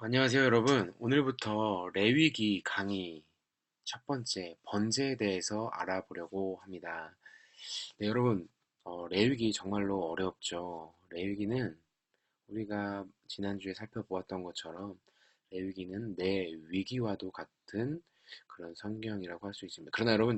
안녕하세요, 여러분. 오늘부터 레위기 강의 첫 번째 번제에 대해서 알아보려고 합니다. 네, 여러분, 레위기 정말로 어렵죠. 레위기는 우리가 지난주에 살펴보았던 것처럼 레위기는 내 위기와도 같은 그런 성경이라고 할 수 있습니다. 그러나 여러분,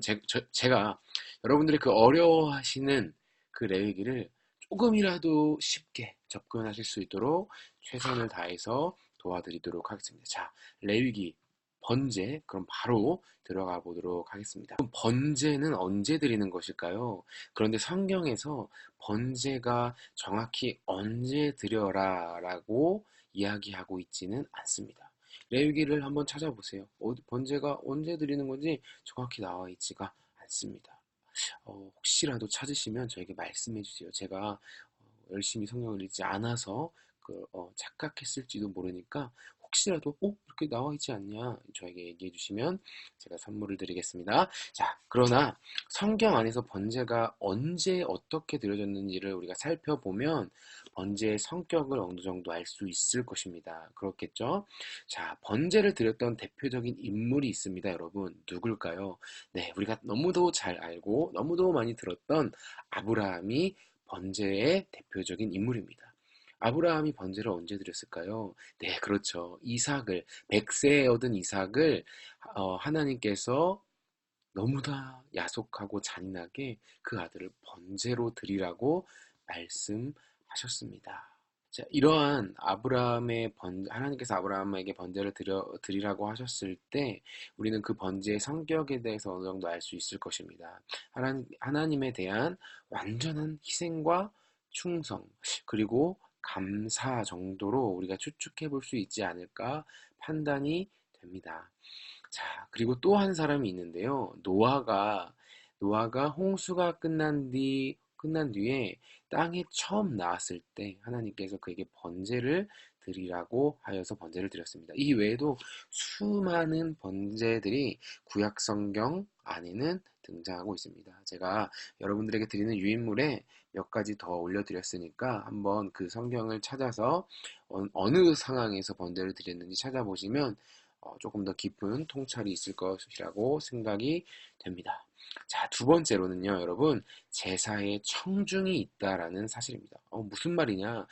제가 여러분들이 그 어려워하시는 그 레위기를 조금이라도 쉽게 접근하실 수 있도록 최선을 다해서 도와드리도록 하겠습니다. 자, 레위기 번제, 그럼 바로 들어가 보도록 하겠습니다. 그럼 번제는 언제 드리는 것일까요? 그런데 성경에서 번제가 정확히 언제 드려라 라고 이야기하고 있지는 않습니다. 레위기를 한번 찾아보세요. 번제가 언제 드리는 건지 정확히 나와 있지가 않습니다. 혹시라도 찾으시면 저에게 말씀해 주세요. 제가 열심히 성경을 읽지 않아서 착각했을지도 모르니까 혹시라도 이렇게 나와 있지 않냐 저에게 얘기해 주시면 제가 선물을 드리겠습니다. 자, 그러나 성경 안에서 번제가 언제 어떻게 드려졌는지를 우리가 살펴보면 번제의 성격을 어느 정도 알 수 있을 것입니다. 그렇겠죠? 자, 번제를 드렸던 대표적인 인물이 있습니다, 여러분. 누굴까요? 네, 우리가 너무도 잘 알고 너무도 많이 들었던 아브라함이 번제의 대표적인 인물입니다. 아브라함이 번제를 언제 드렸을까요? 네, 그렇죠. 이삭을, 100세에 얻은 이삭을 하나님께서 너무나 야속하고 잔인하게 그 아들을 번제로 드리라고 말씀하셨습니다. 자, 이러한 하나님께서 아브라함에게 번제를 드리라고 하셨을 때 우리는 그 번제의 성격에 대해서 어느 정도 알 수 있을 것입니다. 하나님에 대한 완전한 희생과 충성, 그리고 감사 정도로 우리가 추측해 볼 수 있지 않을까 판단이 됩니다. 자, 그리고 또 한 사람이 있는데요. 노아가 홍수가 끝난 뒤에 땅에 처음 나왔을 때 하나님께서 그에게 번제를 드리라고 하여서 번제를 드렸습니다. 이 외에도 수많은 번제들이 구약 성경 안에는 등장하고 있습니다. 제가 여러분들에게 드리는 유인물에 몇 가지 더 올려드렸으니까 한번 그 성경을 찾아서 어느 상황에서 번제를 드렸는지 찾아보시면 조금 더 깊은 통찰이 있을 것이라고 생각이 됩니다. 자, 두 번째로는요, 여러분, 제사에 청중이 있다라는 사실입니다. 무슨 말이냐?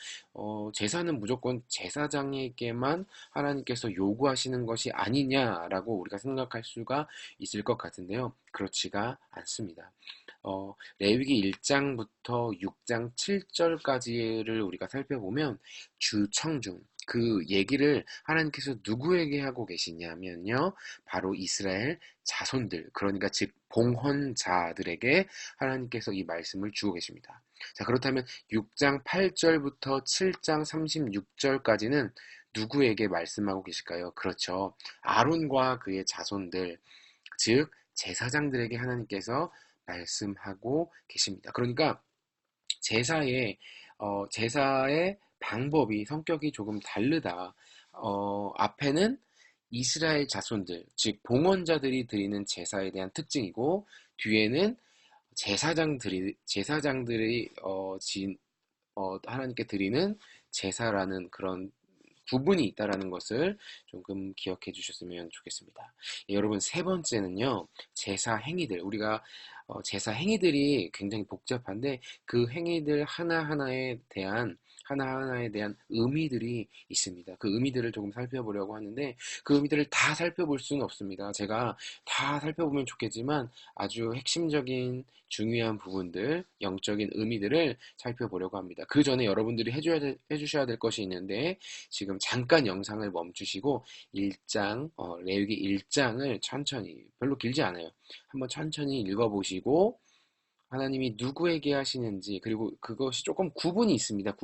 제사는 무조건 제사장에게만 하나님께서 요구하시는 것이 아니냐라고 우리가 생각할 수가 있을 것 같은데요. 그렇지가 않습니다. 레위기 1장부터 6장 7절까지를 우리가 살펴보면 주청중, 그 얘기를 하나님께서 누구에게 하고 계시냐면요. 바로 이스라엘 자손들, 그러니까 즉 봉헌자들에게 하나님께서 이 말씀을 주고 계십니다. 자, 그렇다면 6장 8절부터 7장 36절까지는 누구에게 말씀하고 계실까요? 그렇죠. 아론과 그의 자손들, 즉 제사장들에게 하나님께서 말씀하고 계십니다. 그러니까 제사의 방법이 성격이 조금 다르다. 앞에는 이스라엘 자손들, 즉 봉헌자들이 드리는 제사에 대한 특징이고 뒤에는 제사장들이 하나님께 드리는 제사라는 그런 구분이 있다라는 것을 조금 기억해 주셨으면 좋겠습니다. 여러분, 세 번째는요, 제사 행위들. 우리가 제사 행위들이 굉장히 복잡한데 그 행위들 하나하나에 대한 의미들이 있습니다. 그 의미들을 조금 살펴보려고 하는데 그 의미들을 다 살펴볼 수는 없습니다. 제가 다 살펴보면 좋겠지만 아주 핵심적인 중요한 부분들, 영적인 의미들을 살펴보려고 합니다. 그 전에 여러분들이 해주셔야 될 것이 있는데 지금 잠깐 영상을 멈추시고 레위기 1장을 천천히, 별로 길지 않아요. 한번 천천히 읽어보시고 하나님이 누구에게 하시는지, 그리고 그것이 조금 구분이 있습니다.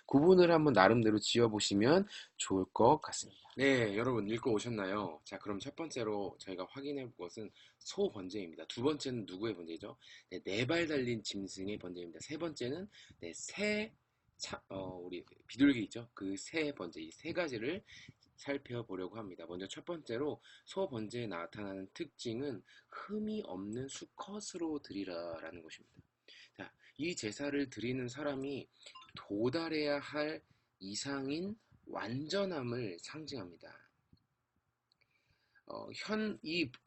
구분을 한번 나름대로 지어보시면 좋을 것 같습니다. 네, 여러분 읽고 오셨나요? 자, 그럼 첫 번째로 저희가 확인해 볼 것은 소 번제입니다. 두 번째는 누구의 번제죠? 네, 네 발 달린 짐승의 번제입니다. 세 번째는 네, 우리 비둘기 있죠? 그 새 번제, 이 세 가지를 살펴보려고 합니다. 먼저 첫 번째로 소 번제에 나타나는 특징은 흠이 없는 수컷으로 드리라라는 것입니다. 자, 이 제사를 드리는 사람이 도달해야 할 이상인 완전함을 상징합니다.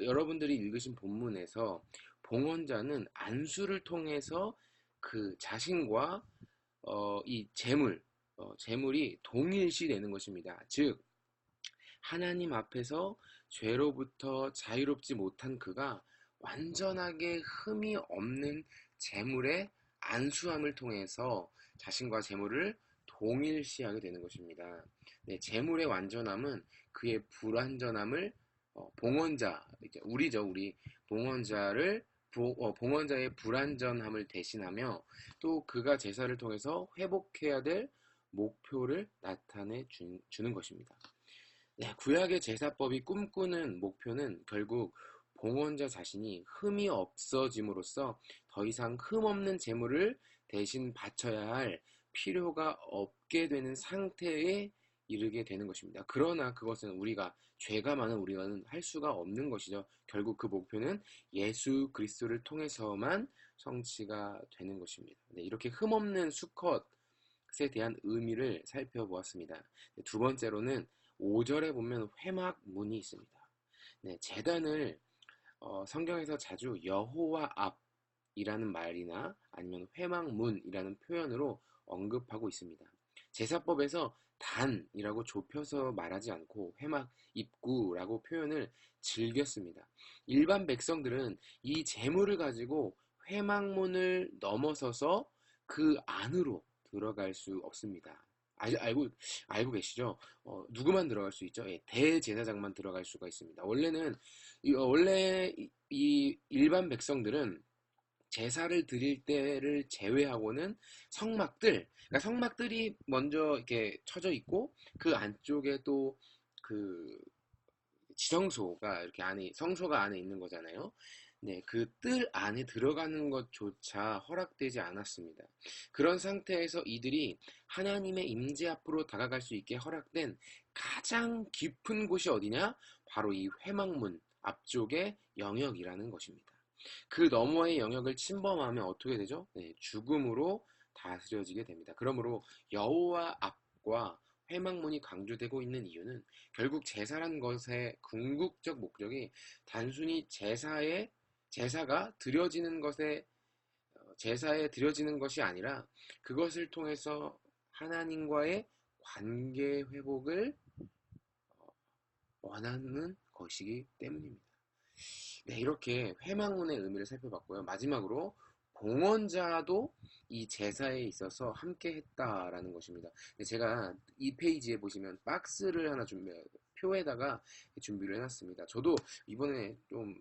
여러분들이 읽으신 본문에서 봉헌자는 안수를 통해서 그 자신과 이 재물이 동일시되는 것입니다. 즉, 하나님 앞에서 죄로부터 자유롭지 못한 그가 완전하게 흠이 없는 재물의 안수함을 통해서 자신과 재물을 동일시하게 되는 것입니다. 네, 재물의 완전함은 그의 불완전함을 봉헌자, 이제 우리 봉헌자를 봉헌자의 불완전함을 대신하며 또 그가 제사를 통해서 회복해야 될 목표를 나타내 주는 것입니다. 네, 구약의 제사법이 꿈꾸는 목표는 결국 봉헌자 자신이 흠이 없어짐으로써 더 이상 흠 없는 제물을 대신 바쳐야 할 필요가 없게 되는 상태에 이르게 되는 것입니다. 그러나 그것은 죄가 많은 우리가는 할 수가 없는 것이죠. 결국 그 목표는 예수 그리스도를 통해서만 성취가 되는 것입니다. 네, 이렇게 흠 없는 수컷에 대한 의미를 살펴보았습니다. 네, 두 번째로는 5절에 보면 회막문이 있습니다. 네, 제단을 성경에서 자주 여호와 앞이라는 말이나 아니면 회막문이라는 표현으로 언급하고 있습니다. 제사법에서 단이라고 좁혀서 말하지 않고 회막 입구라고 표현을 즐겼습니다. 일반 백성들은 이 재물을 가지고 회막문을 넘어서서 그 안으로 들어갈 수 없습니다. 알고 계시죠? 누구만 들어갈 수 있죠? 예, 대제사장만 들어갈 수가 있습니다. 원래 이 일반 백성들은 제사를 드릴 때를 제외하고는 그러니까 성막들이 먼저 이렇게 쳐져 있고 그 안쪽에 또 그 지성소가 이렇게 성소가 안에 있는 거잖아요. 네, 그 뜰 안에 들어가는 것조차 허락되지 않았습니다. 그런 상태에서 이들이 하나님의 임재 앞으로 다가갈 수 있게 허락된 가장 깊은 곳이 어디냐? 바로 이 회막문 앞쪽의 영역이라는 것입니다. 그 너머의 영역을 침범하면 어떻게 되죠? 네, 죽음으로 다스려지게 됩니다. 그러므로 여호와 앞과 회막문이 강조되고 있는 이유는 결국 제사란 것의 궁극적 목적이 단순히 제사가 제사에 드려지는 것이 아니라 그것을 통해서 하나님과의 관계 회복을 원하는 것이기 때문입니다. 네, 이렇게 회막문의 의미를 살펴봤고요. 마지막으로 봉헌자도 이 제사에 있어서 함께 했다라는 것입니다. 제가 이 페이지에 보시면 박스를 하나 표에다가 준비를 해놨습니다. 저도 이번에 좀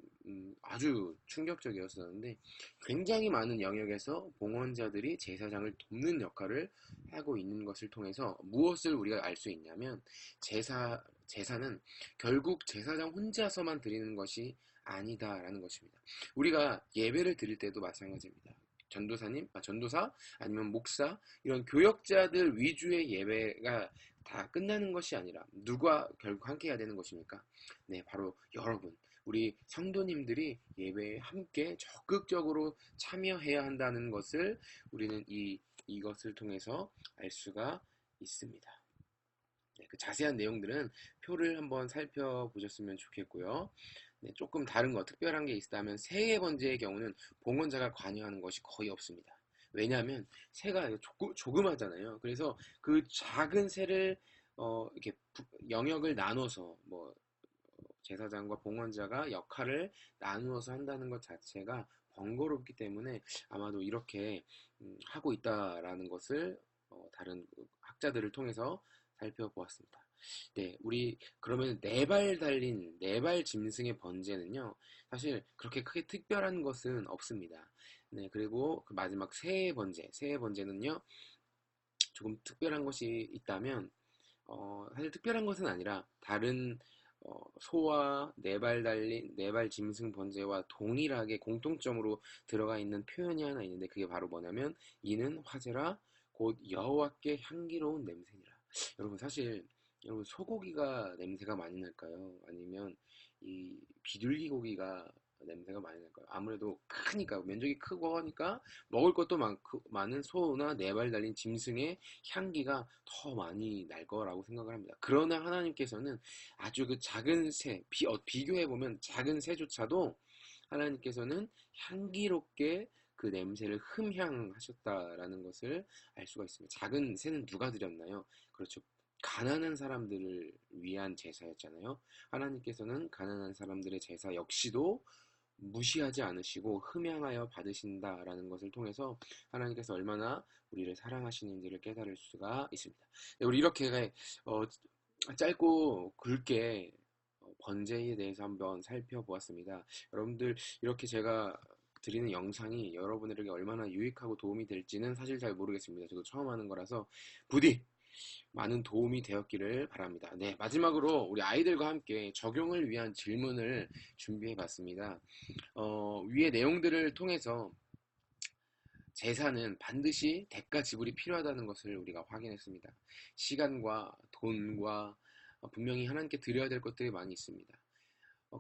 아주 충격적이었었는데 굉장히 많은 영역에서 봉헌자들이 제사장을 돕는 역할을 하고 있는 것을 통해서 무엇을 우리가 알 수 있냐면 제사는 결국 제사장 혼자서만 드리는 것이 아니다라는 것입니다. 우리가 예배를 드릴 때도 마찬가지입니다. 전도사 아니면 목사 이런 교역자들 위주의 예배가 다 끝나는 것이 아니라 누가 결국 함께 해야 되는 것입니까? 네, 바로 여러분, 우리 성도님들이 예배에 함께 적극적으로 참여해야 한다는 것을 우리는 이것을 통해서 알 수가 있습니다. 네, 그 자세한 내용들은 표를 한번 살펴보셨으면 좋겠고요. 네, 조금 다른 특별한 게 있다면 새의 번제의 경우는 봉헌자가 관여하는 것이 거의 없습니다. 왜냐하면 새가 조그마잖아요. 그래서 그 작은 새를 이렇게 영역을 나눠서 제사장과 봉헌자가 역할을 나누어서 한다는 것 자체가 번거롭기 때문에 아마도 이렇게 하고 있다라는 것을 다른 학자들을 통해서 살펴보았습니다. 네, 우리 그러면 네 발 짐승의 번제는요, 사실 그렇게 크게 특별한 것은 없습니다. 네, 그리고 그 마지막 새의 번제는요, 조금 특별한 것이 있다면, 사실 특별한 것은 아니라 다른 소와 네 발 짐승 번제와 동일하게 공통점으로 들어가 있는 표현이 하나 있는데 그게 바로 뭐냐면 이는 화제라 곧 여호와께 향기로운 냄새니라. 여러분 소고기가 냄새가 많이 날까요? 아니면 이 비둘기 고기가 냄새가 많이 날까요? 아무래도 크니까, 면적이 크고 하니까 먹을 것도 많은 소나 네 발 달린 짐승의 향기가 더 많이 날 거라고 생각을 합니다. 그러나 하나님께서는 아주 그 작은 새, 비교해보면 작은 새조차도 하나님께서는 향기롭게 그 냄새를 흠향하셨다라는 것을 알 수가 있습니다. 작은 새는 누가 드렸나요? 그렇죠. 가난한 사람들을 위한 제사였잖아요. 하나님께서는 가난한 사람들의 제사 역시도 무시하지 않으시고 흠양하여 받으신다라는 것을 통해서 하나님께서 얼마나 우리를 사랑하시는지를 깨달을 수가 있습니다. 네, 우리 이렇게 어, 짧고 굵게 번제에 대해서 한번 살펴보았습니다. 여러분들 이렇게 제가 드리는 영상이 여러분들에게 얼마나 유익하고 도움이 될지는 사실 잘 모르겠습니다. 저도 처음 하는 거라서 부디 많은 도움이 되었기를 바랍니다. 네, 마지막으로 우리 아이들과 함께 적용을 위한 질문을 준비해 봤습니다. 위의 내용들을 통해서 제사는 반드시 대가 지불이 필요하다는 것을 우리가 확인했습니다. 시간과 돈과 분명히 하나님께 드려야 될 것들이 많이 있습니다.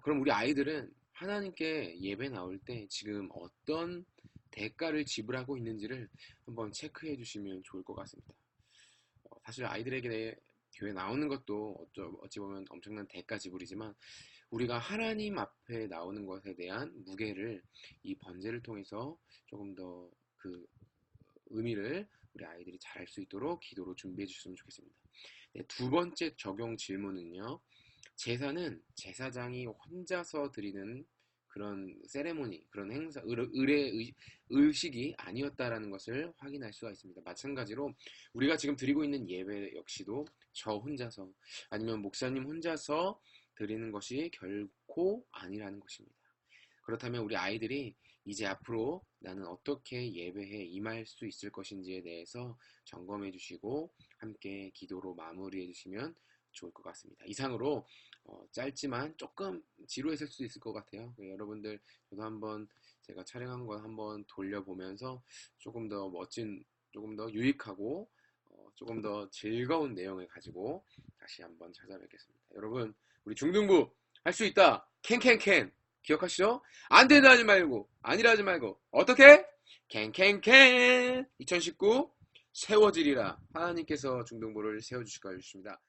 그럼 우리 아이들은 하나님께 예배 나올 때 지금 어떤 대가를 지불하고 있는지를 한번 체크해 주시면 좋을 것 같습니다. 사실 아이들에게 교회 나오는 것도 어찌 보면 엄청난 대가 지불이지만 우리가 하나님 앞에 나오는 것에 대한 무게를 이 번제를 통해서 조금 더 그 의미를 우리 아이들이 잘 알 수 있도록 기도로 준비해 주셨으면 좋겠습니다. 네, 두 번째 적용 질문은요. 제사는 제사장이 혼자서 드리는 그런 세레모니, 그런 행사, 의식이 아니었다라는 것을 확인할 수가 있습니다. 마찬가지로 우리가 지금 드리고 있는 예배 역시도 저 혼자서 아니면 목사님 혼자서 드리는 것이 결코 아니라는 것입니다. 그렇다면 우리 아이들이 이제 앞으로 나는 어떻게 예배에 임할 수 있을 것인지에 대해서 점검해 주시고 함께 기도로 마무리해 주시면 좋을 것 같습니다. 이상으로 짧지만 조금 지루했을 수도 있을 것 같아요. 여러분들 저도 한번 제가 촬영한 거 한번 돌려보면서 조금 더 멋진, 조금 더 유익하고 조금 더 즐거운 내용을 가지고 다시 한번 찾아뵙겠습니다. 여러분 우리 중등부 할 수 있다. 캔캔캔 기억하시죠? 안 된다 하지 말고 아니라 하지 말고 어떻게? 캔캔캔 2019 세워지리라. 하나님께서 중등부를 세워주실 것입니다.